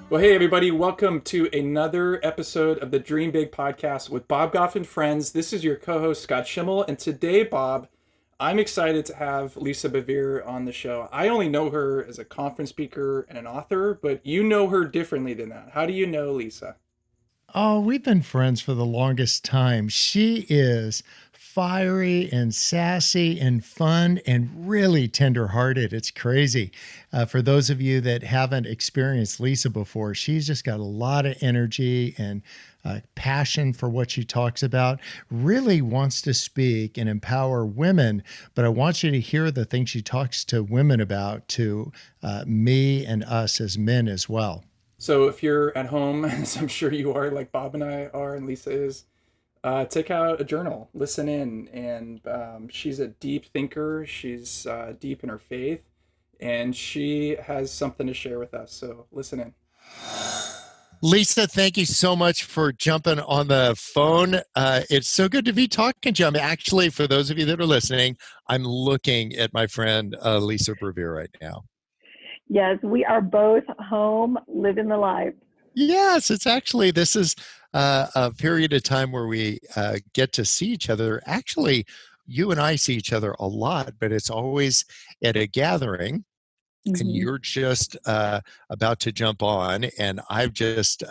Well, hey, everybody, welcome to another episode of the Dream Big podcast with Bob Goff and Friends. This is your co host, Scott Schimmel. And today, Bob, I'm excited to have Lisa Bevere on the show. I only know her as a conference speaker and an author, but you know her differently than that. How do you know Lisa? Oh, we've been friends for the longest time. She is fiery and sassy and fun and really tenderhearted. It's crazy. For those of you that haven't experienced Lisa before, she's just got a lot of energy and passion for what she talks about, really wants to speak and empower women. But I want you to hear the things she talks to women about, to me and us as men as well. So, if you're at home, as I'm sure you are, like Bob and I are, and Lisa is, take out a journal, listen in. And she's a deep thinker, she's deep in her faith, and she has something to share with us. So, listen in. Lisa, thank you so much for jumping on the phone. It's so good to be talking to you. Actually, for those of you that are listening, I'm looking at my friend Lisa Bevere right now. Yes, we are both home living the life. Yes, this is a period of time where we get to see each other. Actually, you and I see each other a lot, but it's always at a gathering. And Mm-hmm. you're just about to jump on, and I've just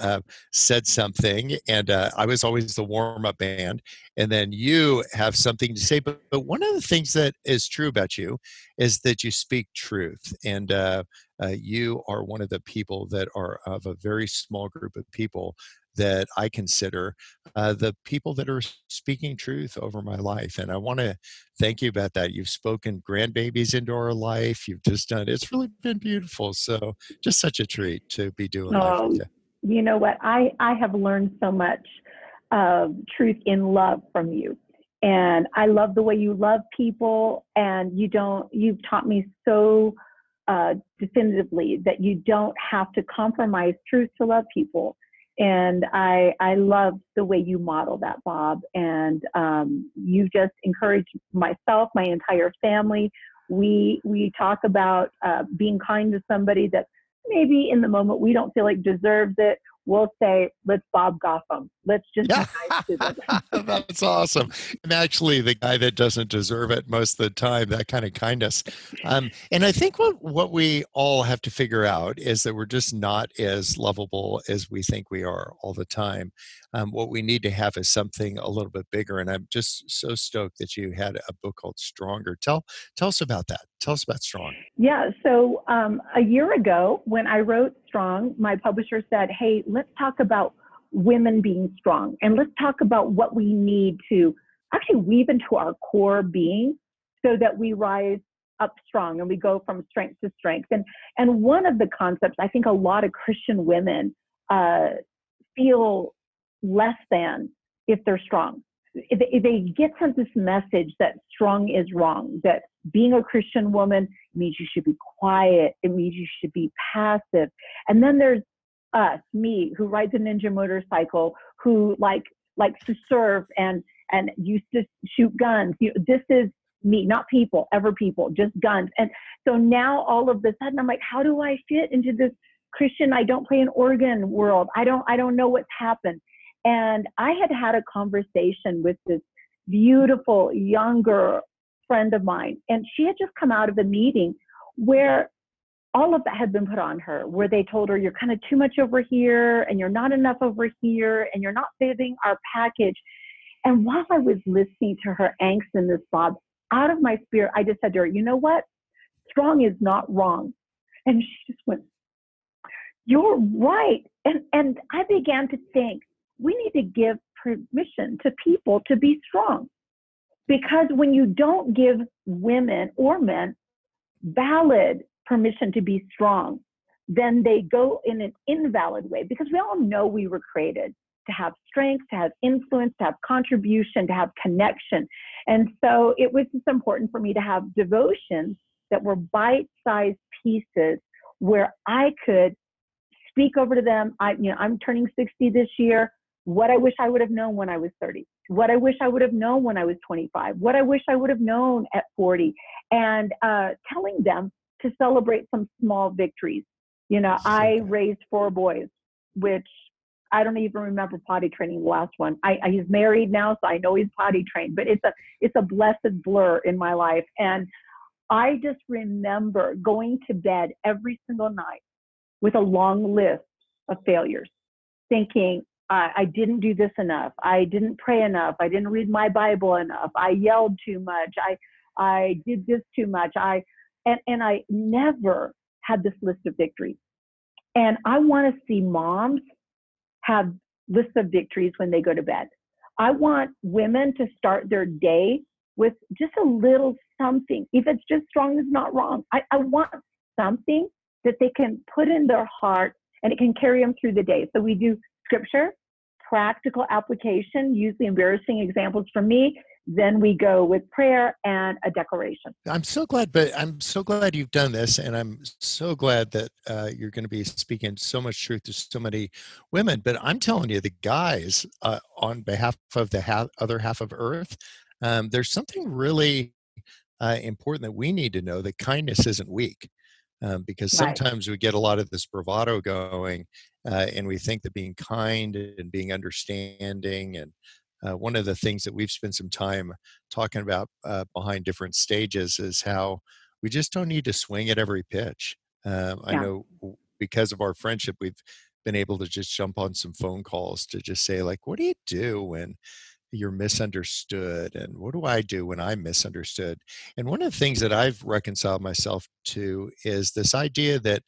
said something, and I was always the warm-up band, and then you have something to say. But one of the things that is true about you is that you speak truth, and you are one of the people that are of a very small group of people that I consider the people that are speaking truth over my life. And I want to thank you about that. You've spoken grandbabies into our life. You've just done, it's really been beautiful. So just such a treat to be doing life with Oh, you. you know what? I have learned so much of truth in love from you. And I love the way you love people, and you've taught me so definitively that you don't have to compromise truth to love people. And I love the way you model that, Bob. And you just encourage myself, my entire family. We talk about being kind to somebody that maybe in the moment we don't feel like deserves it. We'll say, let's Bob Goff them. Let's just be Yeah, nice to them. that's awesome. I'm actually the guy that doesn't deserve it most of the time, that kind of kindness. And I think what we all have to figure out is that we're just not as lovable as we think we are all the time. What we need to have is something a little bit bigger. And I'm just so stoked that you had a book called Stronger. Tell us about that. Tell us about Strong. Yeah. So a year ago, when I wrote Strong, my publisher said, hey, let's talk about women being strong, and let's talk about what we need to actually weave into our core being so that we rise up strong and we go from strength to strength. And one of the concepts, I think a lot of Christian women feel less than if they're strong. If they get sent this message that strong is wrong, that being a Christian woman means you should be quiet, it means you should be passive. And then there's us, me, who rides a ninja motorcycle, who likes to surf and used to shoot guns. This is me, not people, ever people, just guns. And so now all of a sudden I'm like, how do I fit into this Christian, I don't play an organ world? I don't know what's happened. And I had a conversation with this beautiful younger friend of mine, and she had just come out of a meeting where all of that had been put on her, where they told her, you're kind of too much over here, and you're not enough over here, and you're not fitting our package. And while I was listening to her angst and this sob, out of my spirit, I just said to her, you know what? Strong is not wrong. And she just went, you're right. And I began to think, we need to give permission to people to be strong. Because when you don't give women or men valid permission to be strong, then they go in an invalid way. Because we all know we were created to have strength, to have influence, to have contribution, to have connection. And so it was just important for me to have devotions that were bite-sized pieces where I could speak over to them. I'm turning 60 this year. What I wish I would have known when I was 30, what I wish I would have known when I was 25, what I wish I would have known at 40, and telling them to celebrate some small victories. You know, So I good. raised 4 boys, which I don't even remember potty training the last one. He's married now, so I know he's potty trained, but it's a blessed blur in my life. And I just remember going to bed every single night with a long list of failures, thinking, I didn't do this enough. I didn't pray enough. I didn't read my Bible enough. I yelled too much. I did this too much. And I never had this list of victories. And I want to see moms have lists of victories when they go to bed. I want women to start their day with just a little something. If it's just strong is not wrong. I want something that they can put in their heart and it can carry them through the day. So we do scripture, practical application, use the embarrassing examples from me. Then we go with prayer and a declaration. I'm so glad you've done this, and I'm so glad that you're going to be speaking so much truth to so many women. But I'm telling you, the guys, on behalf of the other half of Earth, there's something really important that we need to know: that kindness isn't weak. Because Right. sometimes we get a lot of this bravado going, and we think that being kind and being understanding, and one of the things that we've spent some time talking about behind different stages is how we just don't need to swing at every pitch. I Yeah. know because of our friendship, we've been able to just jump on some phone calls to just say, like, what do you do when you're misunderstood, and what do I do when I'm misunderstood? And one of the things that I've reconciled myself to is this idea that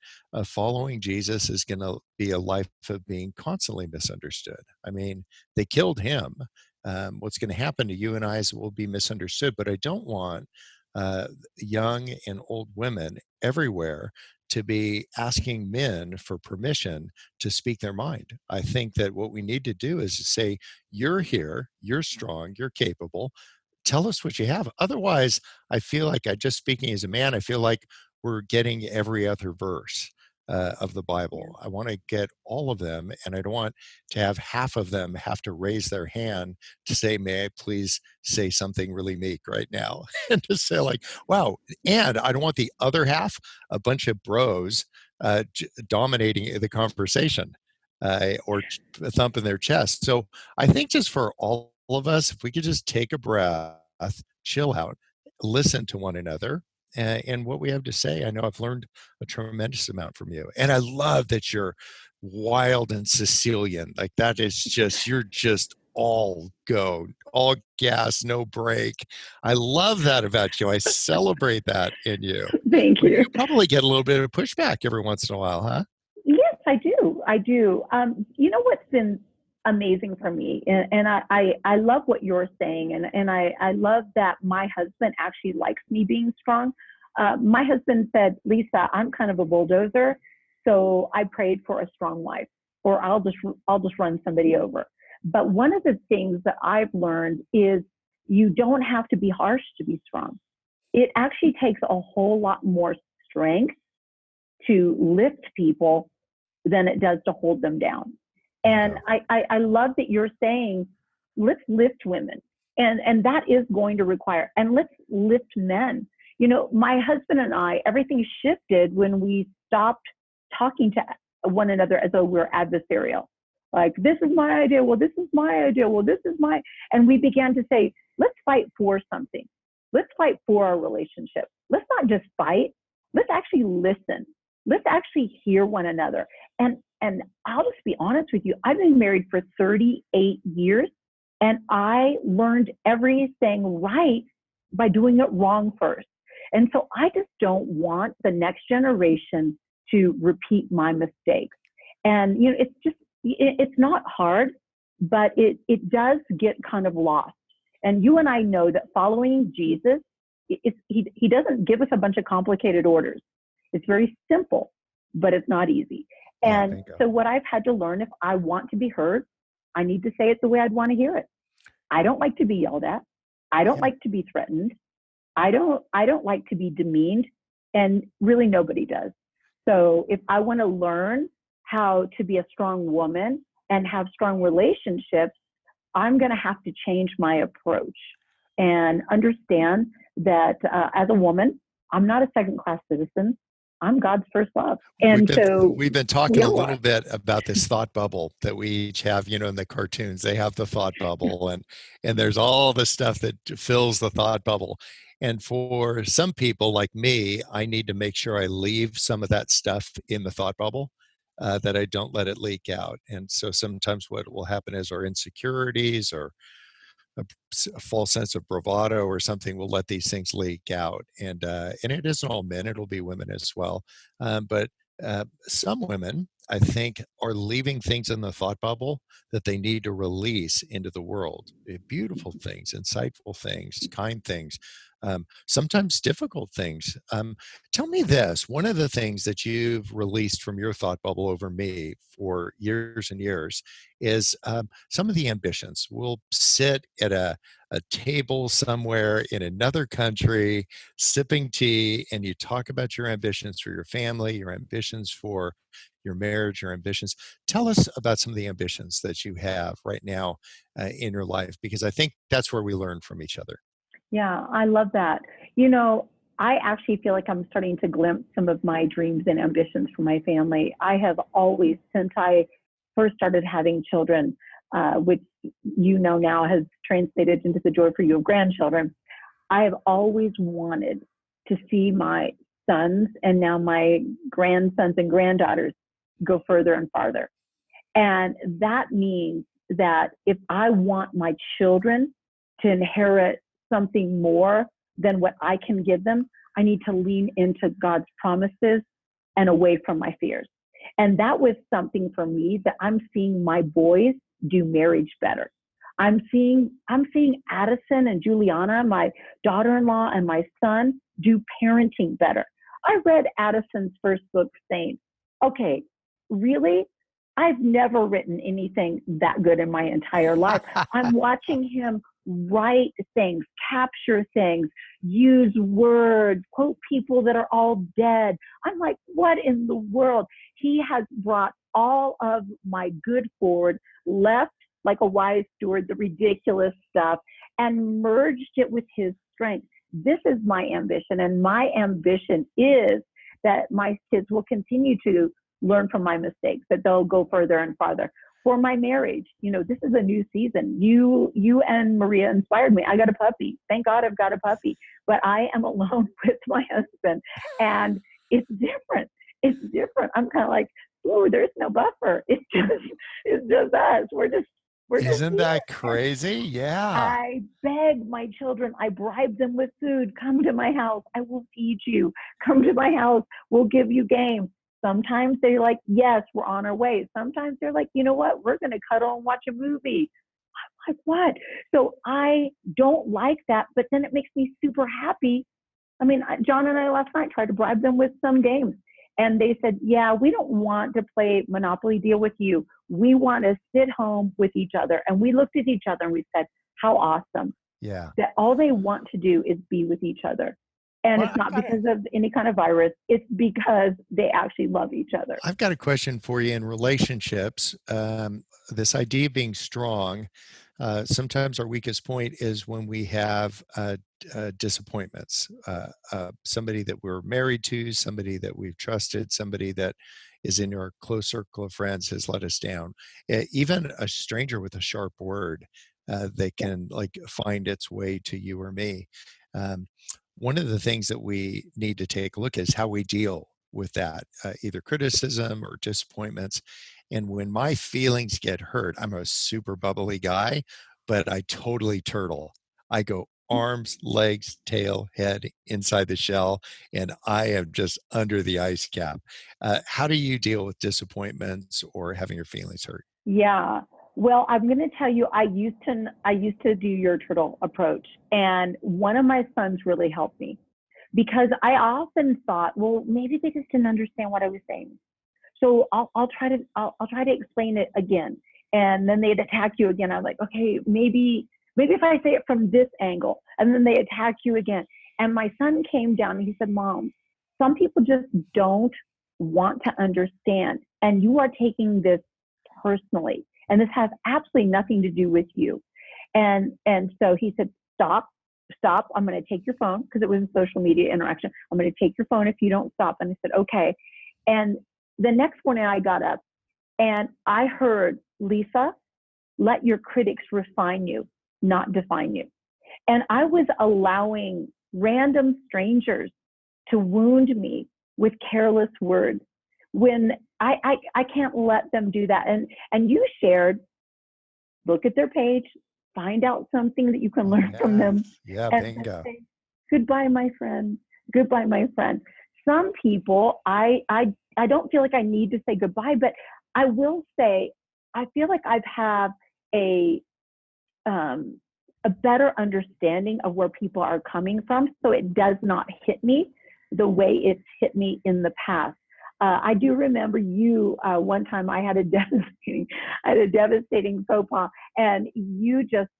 following Jesus is going to be a life of being constantly misunderstood. I mean, they killed him. What's going to happen to you and I is we'll be misunderstood, but I don't want uh, young and old women everywhere to be asking men for permission to speak their mind. I think that what we need to do is to say, you're here, you're strong, you're capable. Tell us what you have. Otherwise, I feel like just speaking as a man, I feel like we're getting every other verse of the Yeah. Bible. I want to get all of them, and I don't want to have half of them have to raise their hand to say, may I please say something really meek right now? And to say, like, wow. And I don't want the other half, a bunch of bros, dominating the conversation, or thumping their chest. So I think just for all of us, if we could just take a breath, chill out, listen to one another and what we have to say. I know I've learned a tremendous amount from you. And I love that you're wild and Sicilian. Like, that is just, you're just all go, all gas, no break. I love that about you. I celebrate that in you. Thank But you. you probably get a little bit of pushback every once in a while, huh? Yes, I do. I do. You know what's been amazing for me, and I love what you're saying, and I love that my husband actually likes me being strong. My husband said, Lisa, I'm kind of a bulldozer, so I prayed for a strong wife, or I'll just run somebody over. But one of the things that I've learned is you don't have to be harsh to be strong. It actually takes a whole lot more strength to lift people than it does to hold them down. And Bingo. I love that you're saying, let's lift women. And that is going to require, and let's lift men. You know, my husband and I, everything shifted when we stopped talking to one another as though we're adversarial. Like, this is my idea. Well, this is my idea. Well, this is my, and we began to say, let's fight for something. Let's fight for our relationship. Let's not just fight. Let's actually listen. Let's actually hear one another. And I'll just be honest with you. I've been married for 38 years, and I learned everything right by doing it wrong first. And so I just don't want the next generation to repeat my mistakes. And you know, it's not hard, but it does get kind of lost. And you and I know that following Jesus, he doesn't give us a bunch of complicated orders. It's very simple, but it's not easy. Yeah, And bingo. so what I've had to learn, if I want to be heard, I need to say it the way I'd want to hear it. I don't like to be yelled at. I don't Yeah. like to be threatened. I don't like to be demeaned, and really nobody does. So if I want to learn how to be a strong woman and have strong relationships, I'm going to have to change my approach and understand that as a woman, I'm not a second-class citizen. I'm God's first love. We've And been so we've been we talking a all little are. bit about this thought bubble that we each have, in the cartoons. They have the thought bubble, and there's all the stuff that fills the thought bubble. And for some people like me, I need to make sure I leave some of that stuff in the thought bubble, that I don't let it leak out. And so sometimes what will happen is our insecurities or a false sense of bravado or something will let these things leak out. And it isn't all men; it'll be women as well. But some women, I think, are leaving things in the thought bubble that they need to release into the world. Beautiful things, insightful things, kind things. Sometimes difficult things. Tell me this: one of the things that you've released from your thought bubble over me for years and years is some of the ambitions. We'll sit at a table somewhere in another country, sipping tea, and you talk about your ambitions for your family, your ambitions for your marriage, your ambitions. Tell us about some of the ambitions that you have right now in your life, because I think that's where we learn from each other. Yeah, I love that. I actually feel like I'm starting to glimpse some of my dreams and ambitions for my family. I have always, since I first started having children, which now has translated into the joy for you of grandchildren, I have always wanted to see my sons and now my grandsons and granddaughters go further and farther. And that means that if I want my children to inherit something more than what I can give them, I need to lean into God's promises and away from my fears. And that was something for me that I'm seeing my boys do marriage better. I'm seeing Addison and Juliana, my daughter-in-law, and my son do parenting better. I read Addison's first book, Saint. Okay, really? I've never written anything that good in my entire life. I'm watching him write things, capture things, use words, quote people that are all dead. I'm like, what in the world? He has brought all of my good forward, left like a wise steward the ridiculous stuff, and merged it with his strength. This is my ambition, and my ambition is that my kids will continue to learn from my mistakes, that they'll go further and farther. For my marriage, this is a new season. You and Maria inspired me. I got a puppy. Thank God I've got a puppy. But I am alone with my husband, and it's different. It's different. I'm kind of like, ooh, there's no buffer. It's just us. We're just Isn't here. that crazy? Yeah. I beg my children. I bribe them with food. Come to my house. I will feed you. Come to my house. We'll give you games. Sometimes they're like, yes, we're on our way. Sometimes they're like, you know what? We're going to cuddle and watch a movie. I'm like, what? So I don't like that, but then it makes me super happy. I mean, John and I last night tried to bribe them with some games. And they said, yeah, we don't want to play Monopoly Deal with you. We want to sit home with each other. And we looked at each other and we said, how awesome. Yeah. That all they want to do is be with each other. And Well, it's not because of any kind of virus. It's because they actually love each other. I've got a question for you in relationships. This idea of being strong, sometimes our weakest point is when we have disappointments. Somebody that we're married to, somebody that we've trusted, somebody that is in our close circle of friends has let us down. Even a stranger with a sharp word that can like find its way to you or me. One of the things that we need to take a look at is how we deal with that, either criticism or disappointments. And when my feelings get hurt, I'm a super bubbly guy, but I totally turtle. I go arms, legs, tail, head inside the shell, and I am just under the ice cap. How do you deal with disappointments or having your feelings hurt? Yeah. Well, I'm going to tell you, I used to do your turtle approach, and one of my sons really helped me because I often thought, well, maybe they just didn't understand what I was saying. So I'll try to explain it again, and then they'd attack you again. I'm like, okay, maybe if I say it from this angle, and then they attack you again. And my son came down and he said, Mom, some people just don't want to understand, and you are taking this personally. And this has absolutely nothing to do with you. And so he said, stop stop. I'm going to take your phone, because it was a social media interaction. I'm going to take your phone if you don't stop. And I said, okay. And the next morning I got up and I heard, Lisa, let your critics refine you, not define you. And I was allowing random strangers to wound me with careless words when I can't let them do that. And you shared, look at their page, find out something that you can learn from them. Yeah, And bingo. say, goodbye, my friend. Goodbye, my friend. Some people, I don't feel like I need to say goodbye, but I will say, I feel like I've had a better understanding of where people are coming from, so it does not hit me the way it's hit me in the past. I do remember you one time I had a devastating faux pas, and you just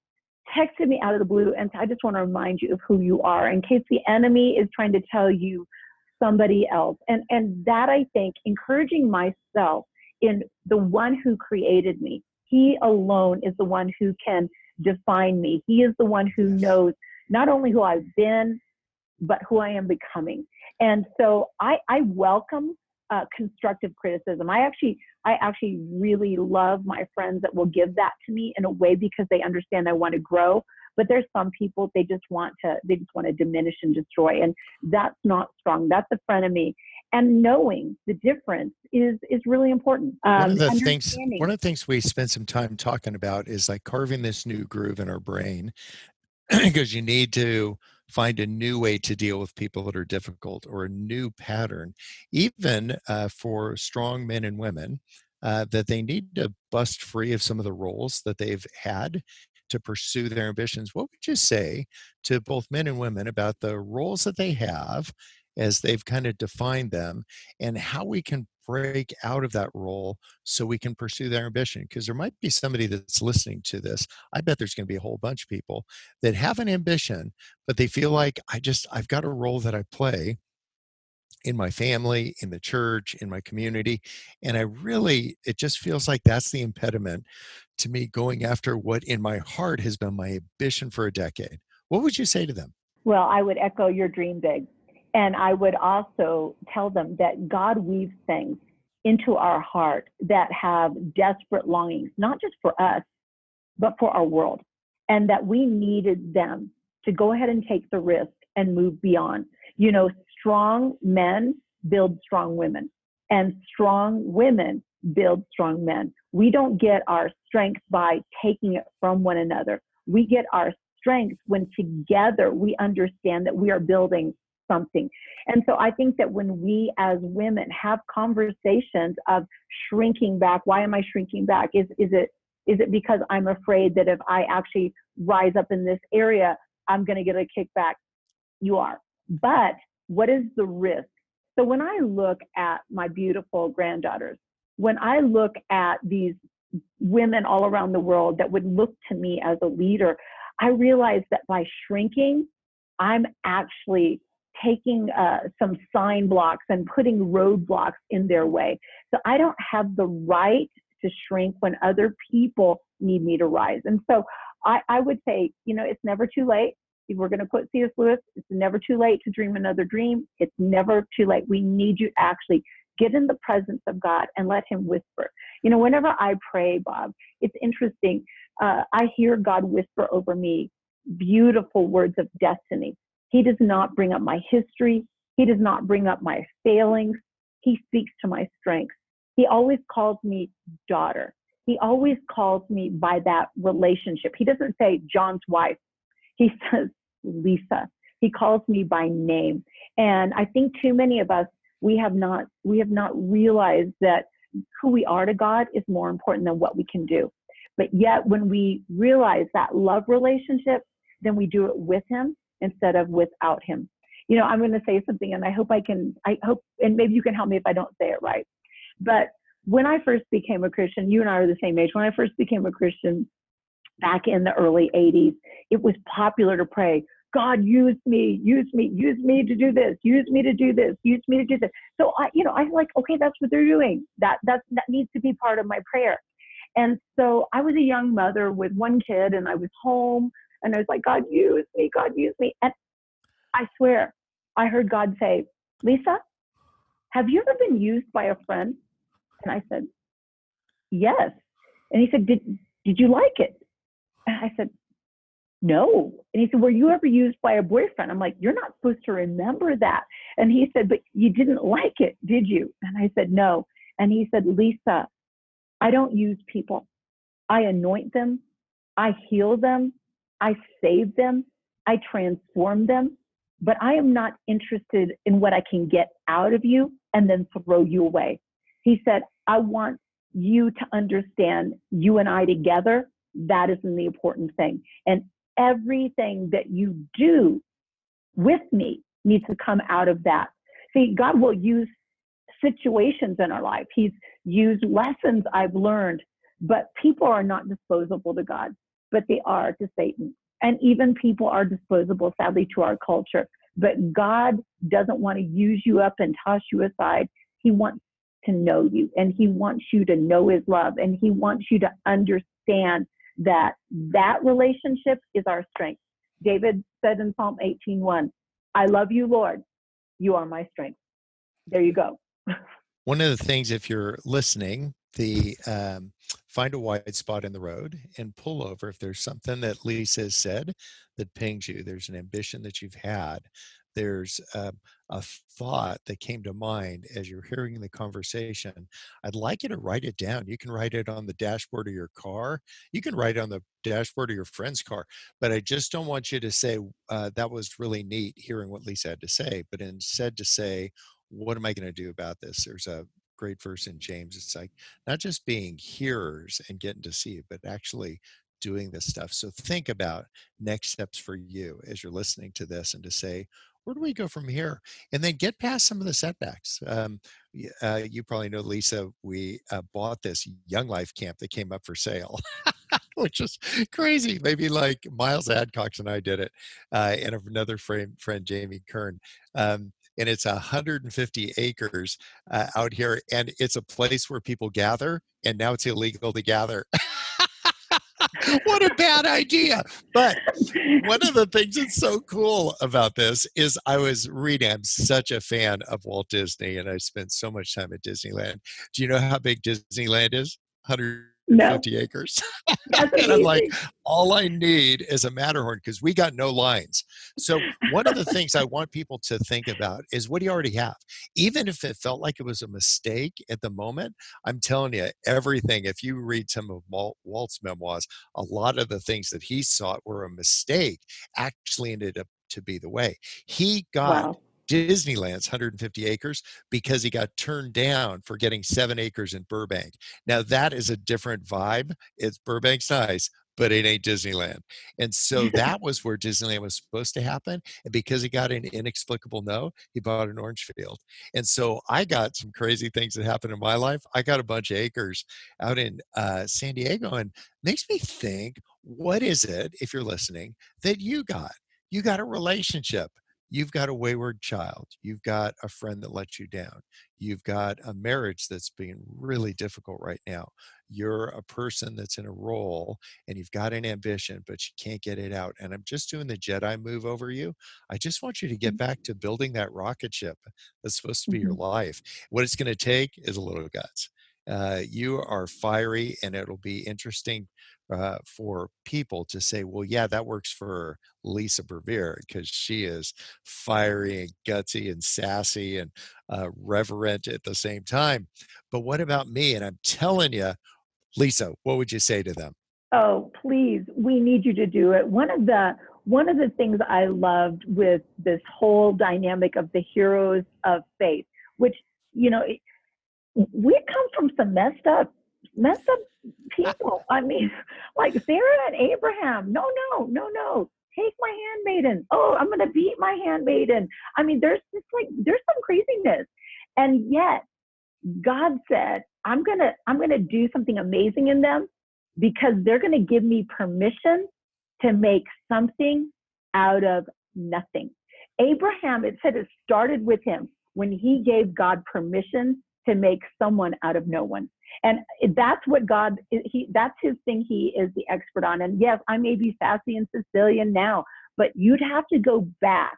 texted me out of the blue, and I just want to remind you of who you are in case the enemy is trying to tell you somebody else. And that, I think, encouraging myself in the one who created me. He alone is the one who can define me. He is the one who knows not only who I've been, but who I am becoming. And so I welcome constructive criticism. I actually really love my friends that will give that to me in a way because they understand I want to grow. But there's some people, they just want to diminish and destroy. And that's not strong. That's a frenemy. And knowing the difference is really important. One of the things we spent some time talking about is like carving this new groove in our brain, because you need to find a new way to deal with people that are difficult, or a new pattern, even for strong men and women, that they need to bust free of some of the roles that they've had to pursue their ambitions. What would you say to both men and women about the roles that they have as they've kind of defined them, and how we can break out of that role so we can pursue their ambition? Because there might be somebody that's listening to this. I bet there's going to be a whole bunch of people that have an ambition, but they feel like I've got a role that I play in my family, in the church, in my community. And it just feels like that's the impediment to me going after what in my heart has been my ambition for a decade. What would you say to them? Well, I would echo your dream big. And I would also tell them that God weaves things into our heart that have desperate longings, not just for us, but for our world. And that we needed them to go ahead and take the risk and move beyond. You know, strong men build strong women, and strong women build strong men. We don't get our strength by taking it from one another. We get our strength when together we understand that we are building something. And so I think that when we as women have conversations of shrinking back, why am I shrinking back? Is it because I'm afraid that if I actually rise up in this area, I'm going to get a kickback? You are. But what is the risk? So when I look at my beautiful granddaughters, when I look at these women all around the world that would look to me as a leader, I realize that by shrinking, I'm actually taking some sign blocks and putting roadblocks in their way. So I don't have the right to shrink when other people need me to rise. And so I would say, you know, it's never too late. If we're going to quote C.S. Lewis, it's never too late to dream another dream. It's never too late. We need you to actually get in the presence of God and let him whisper. You know, whenever I pray, Bob, it's interesting. I hear God whisper over me beautiful words of destiny. He does not bring up my history. He does not bring up my failings. He speaks to my strengths. He always calls me daughter. He always calls me by that relationship. He doesn't say John's wife. He says Lisa. He calls me by name. And I think too many of us, we have not realized that who we are to God is more important than what we can do. But yet when we realize that love relationship, then we do it with him instead of without him. You know, I'm going to say something, and I hope, and maybe you can help me if I don't say it right. But when I first became a Christian, you and I are the same age. When I first became a Christian back in the early 80s, it was popular to pray, God, use me to do this, use me to do this, use me to do this. So I'm like, okay, that's what they're doing. That needs to be part of my prayer. And so I was a young mother with one kid, and I was home. And I was like, God, use me, God, use me. And I swear, I heard God say, Lisa, have you ever been used by a friend? And I said, yes. And he said, did you like it? And I said, no. And he said, were you ever used by a boyfriend? I'm like, you're not supposed to remember that. And he said, but you didn't like it, did you? And I said, no. And he said, Lisa, I don't use people. I anoint them. I heal them. I save them. I transform them. But I am not interested in what I can get out of you and then throw you away. He said, I want you to understand you and I together. That is the important thing. And everything that you do with me needs to come out of that. See, God will use situations in our life. He's used lessons I've learned, but people are not disposable to God, but they are to Satan. And even people are disposable, sadly, to our culture. But God doesn't want to use you up and toss you aside. He wants to know you, and he wants you to know his love, and he wants you to understand that that relationship is our strength. David said in Psalm 18:1, I love you, Lord. You are my strength. There you go. One of the things, if you're listening, find a wide spot in the road and pull over if there's something that Lisa has said that pings you. There's an ambition that you've had. There's a thought that came to mind as you're hearing the conversation. I'd like you to write it down. You can write it on the dashboard of your car. You can write it on the dashboard of your friend's car. But I just don't want you to say, that was really neat hearing what Lisa had to say, but instead to say, what am I going to do about this? There's a great verse in James. It's like not just being hearers and getting to see, but actually doing this stuff. So think about next steps for you as you're listening to this and to say, where do we go from here? And then get past some of the setbacks. You probably know, Lisa, we bought this Young Life camp that came up for sale. Which is crazy. Maybe like Miles Adcox and I did it, and another friend, Jamie Kern. And it's 150 acres out here, and it's a place where people gather, and now it's illegal to gather. What a bad idea. But one of the things that's so cool about this is I was reading, I'm such a fan of Walt Disney, and I spent so much time at Disneyland. Do you know how big Disneyland is? 150 acres. And I'm like, all I need is a Matterhorn because we got no lines. So one of the things I want people to think about is what do you already have? Even if it felt like it was a mistake at the moment, I'm telling you, everything, if you read some of Walt's memoirs, a lot of the things that he sought were a mistake actually ended up to be the way. He got Disneyland's 150 acres because he got turned down for getting 7 acres in Burbank. Now that is a different vibe. It's Burbank's nice, but it ain't Disneyland. And so that was where Disneyland was supposed to happen. And because he got an inexplicable no, he bought an orange field. And so I got some crazy things that happened in my life. I got a bunch of acres out in San Diego, and makes me think, what is it, if you're listening, that you got? You got a relationship. You've got a wayward child. You've got a friend that let you down. You've got a marriage that's being really difficult right now. You're a person that's in a role and you've got an ambition, but you can't get it out. And I'm just doing the Jedi move over you. I just want you to get back to building that rocket ship that's supposed to be your life. What it's going to take is a little guts. You are fiery, and it'll be interesting for people to say, well, yeah, that works for Lisa Bevere because she is fiery and gutsy and sassy and reverent at the same time. But what about me? And I'm telling you, Lisa, what would you say to them? Oh, please, we need you to do it. One of the things I loved with this whole dynamic of the heroes of faith, which, you know, we come from some messed up people. I mean, like Sarah and Abraham. No. Take my handmaiden. Oh, I'm going to beat my handmaiden. I mean, there's some craziness. And yet God said, I'm going to do something amazing in them because they're going to give me permission to make something out of nothing. Abraham, it said it started with him when he gave God permission to make someone out of no one. And that's what God, that's his thing. He is the expert on. And yes, I may be sassy and Sicilian now, but you'd have to go back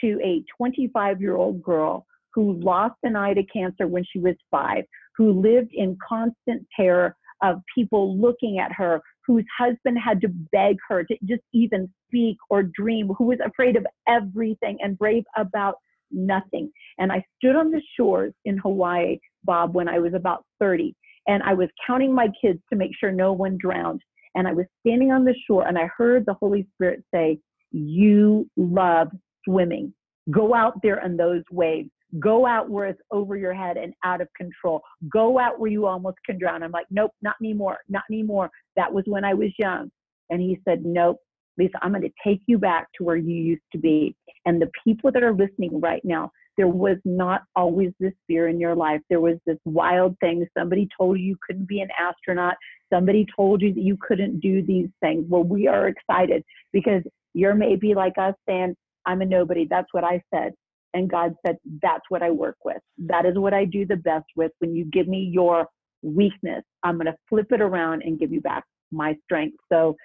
to a 25-year-old girl who lost an eye to cancer when she was 5, who lived in constant terror of people looking at her, whose husband had to beg her to just even speak or dream, who was afraid of everything and brave about nothing. And I stood on the shores in Hawaii, Bob, when I was about 30, and I was counting my kids to make sure no one drowned. And I was standing on the shore and I heard the Holy Spirit say, "You love swimming. Go out there in those waves. Go out where it's over your head and out of control. Go out where you almost can drown." I'm like, "Nope, not anymore, not anymore." That was when I was young. And he said, "Nope, Lisa, I'm going to take you back to where you used to be." And the people that are listening right now, there was not always this fear in your life. There was this wild thing. Somebody told you couldn't be an astronaut. Somebody told you that you couldn't do these things. Well, we are excited because you're maybe like us saying, "I'm a nobody." That's what I said. And God said, "That's what I work with. That is what I do the best with. When you give me your weakness, I'm going to flip it around and give you back my strength." So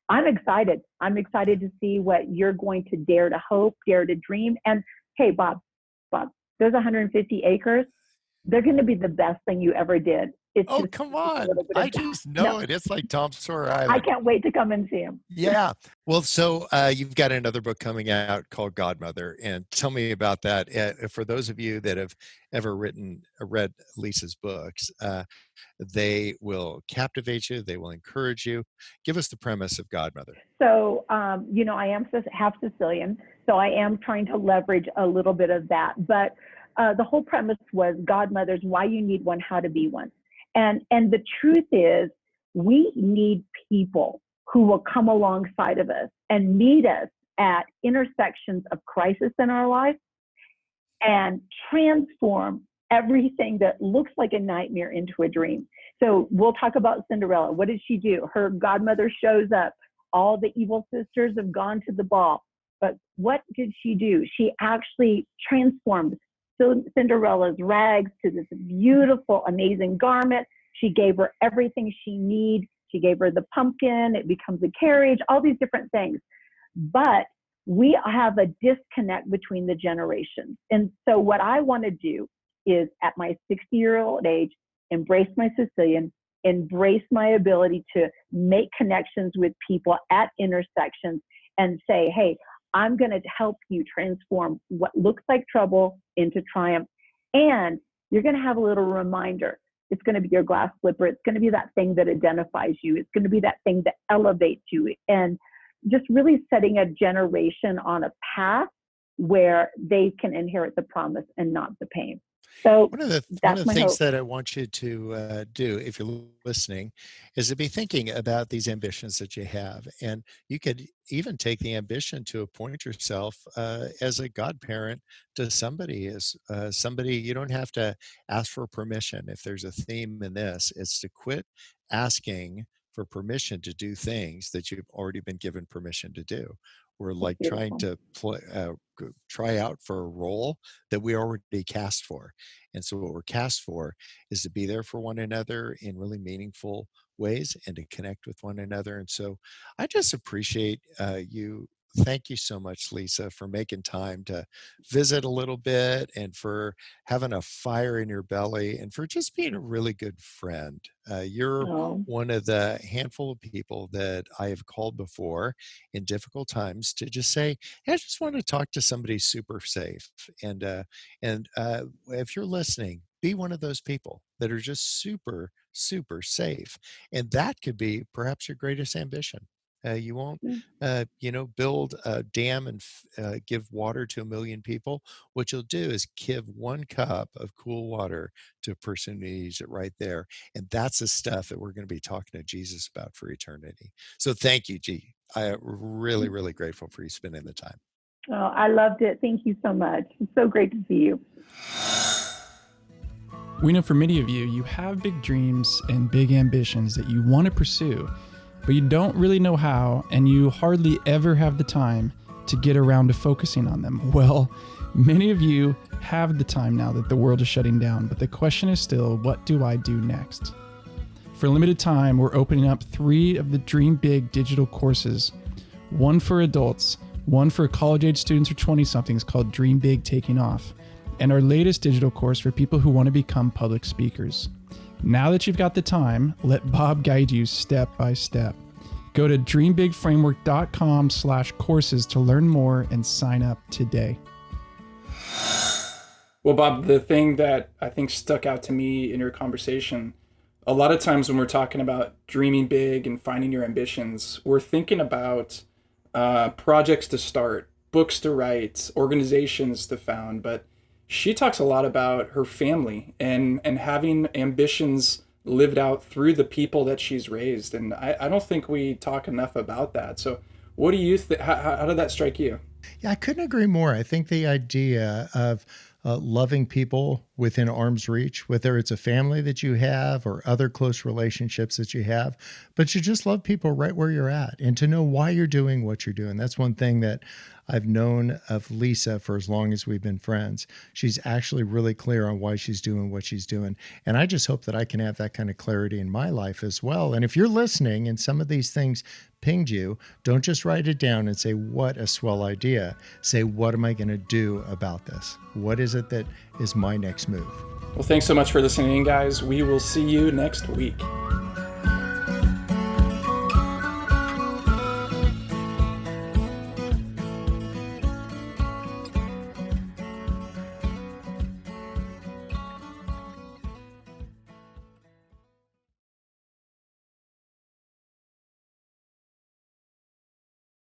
I'm excited. I'm excited to see what you're going to dare to hope, dare to dream. And hey, Bob, there's 150 acres. They're going to be the best thing you ever did. It's Oh, just come a on. little bit I of just that. know No, it. It's like Tom Sawyer I Island. can't wait to come and see him. Yeah. Well, so you've got another book coming out called Godmother, and tell me about that. For those of you that have ever read Lisa's books, they will captivate you. They will encourage you. Give us the premise of Godmother. So, I am half Sicilian, so I am trying to leverage a little bit of that. But the whole premise was godmothers, why you need one, how to be one. And the truth is, we need people who will come alongside of us and meet us at intersections of crisis in our life and transform everything that looks like a nightmare into a dream. So we'll talk about Cinderella. What did she do? Her godmother shows up. All the evil sisters have gone to the ball. But what did she do? She actually transformed Cinderella's rags to this beautiful, amazing garment. She gave her everything she needed. She gave her the pumpkin. It becomes a carriage, all these different things. But we have a disconnect between the generations. And so what I want to do is, at my 60-year-old age, embrace my Sicilian, embrace my ability to make connections with people at intersections and say, "Hey, I'm going to help you transform what looks like trouble into triumph." And you're going to have a little reminder. It's going to be your glass slipper. It's going to be that thing that identifies you. It's going to be that thing that elevates you. And just really setting a generation on a path where they can inherit the promise and not the pain. So One of the that's my things hope. that I want you to do, if you're listening, is to be thinking about these ambitions that you have, and you could even take the ambition to appoint yourself as a godparent to somebody. As somebody, you don't have to ask for permission. If there's a theme in this, it's to quit asking for permission to do things that you've already been given permission to do. We're like trying Beautiful. to try out for a role that we already cast for. And so what we're cast for is to be there for one another in really meaningful ways and to connect with one another. And so I just appreciate you. Thank you so much, Lisa, for making time to visit a little bit and for having a fire in your belly and for just being a really good friend. You're Oh, one of the handful of people that I have called before in difficult times to just say, "Hey, I just want to talk to somebody super safe." And if you're listening, be one of those people that are just super, super safe. And that could be perhaps your greatest ambition. You won't, mm, build a dam and give water to 1 million people. What you'll do is give 1 cup of cool water to a person who needs it right there. And that's the stuff that we're going to be talking to Jesus about for eternity. So thank you, G. I'm really, really grateful for you spending the time. oh, I loved it. Thank you so much. It's so great to see you. We know for many of you, you have big dreams and big ambitions that you want to pursue, but you don't really know how, and you hardly ever have the time to get around to focusing on them. Well, many of you have the time now that the world is shutting down, but the question is still, what do I do next? For a limited time, we're opening up 3 of the Dream Big digital courses. One for adults, one for college-age students or 20-somethings called Dream Big Taking Off, and our latest digital course for people who want to become public speakers. Now that you've got the time, let Bob guide you step by step. Go to dreambigframework.com/courses to learn more and sign up today. Well, Bob, the thing that I think stuck out to me in your conversation, a lot of times when we're talking about dreaming big and finding your ambitions, we're thinking about projects to start, books to write, organizations to found. But she talks a lot about her family and having ambitions lived out through the people that she's raised. And I don't think we talk enough about that. So what do you think? How did that strike you? Yeah, I couldn't agree more. I think the idea of loving people within arm's reach, whether it's a family that you have or other close relationships that you have, but you just love people right where you're at and to know why you're doing what you're doing. That's one thing that I've known of Lisa for as long as we've been friends. She's actually really clear on why she's doing what she's doing. And I just hope that I can have that kind of clarity in my life as well. And if you're listening and some of these things pinged you, don't just write it down and say, what a swell idea. Say, what am I going to do about this? What is it that is my next move? Well, thanks so much for listening, guys. We will see you next week.